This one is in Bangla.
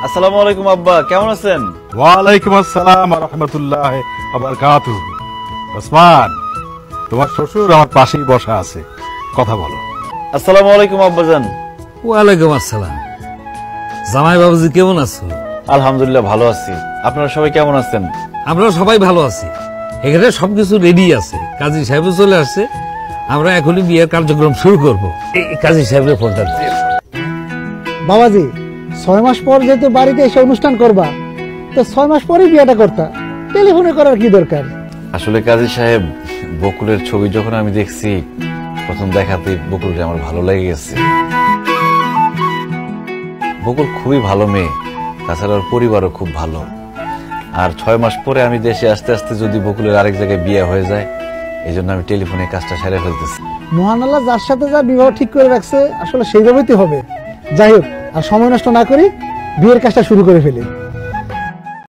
আসসালামু আলাইকুম আব্বা, কেমন আছেন? ওয়ালাইকুম আসসালাম ওয়া রাহমাতুল্লাহি ওয়া বারাকাতুহু। ওসমান, তোমার শ্বশুর আমার পাশেই বসা আছে, কথা বলো। আসসালামু আলাইকুম আব্বাজান। ওয়ালাইকুম আসসালাম। জামাই বাবুজি কেমন আছো? আলহামদুলিল্লাহ ভালো আছি। আপনারা সবাই কেমন আছেন? আমরা সবাই ভালো আছি। এখানে সবকিছু রেডি আছে, কাজী সাহেব চলে আসছে। আমরা এখনই বিয়ের কার্যক্রম শুরু করব। কাজী সাহেবের ফোনটা দিয়ে। বাবাজি, 6 মাস পর যেহেতু বাড়িতে এসে অনুষ্ঠান করবা, তো 6 মাস পরেই বিয়েটা করতা, টেলিফোনে করার কি দরকার? আসলে কাজী সাহেব, বকুলের ছবি যখন আমি দেখছি, প্রথম দেখাতে বকুলকে আমার ভালো লেগে গেছে। বকুল খুবই ভালো মেয়ে, তাছাড়া ওর পরিবারও খুব ভালো। আর 6 মাস পরে আমি দেশে আসতে আসতে যদি বকুলের আরেক জায়গায় বিয়ে হয়ে যায়, এই জন্য আমি টেলিফোনে কাজটা সেরে ফেলতেছি। মহান আল্লাহ যার সাথে যা বিবাহ ঠিক করে রাখছে, আসলে সেইভাবেই তো হবে। যাই হোক, আর সময় নষ্ট না করি বিয়ের কাজটা শুরু করে ফেলি।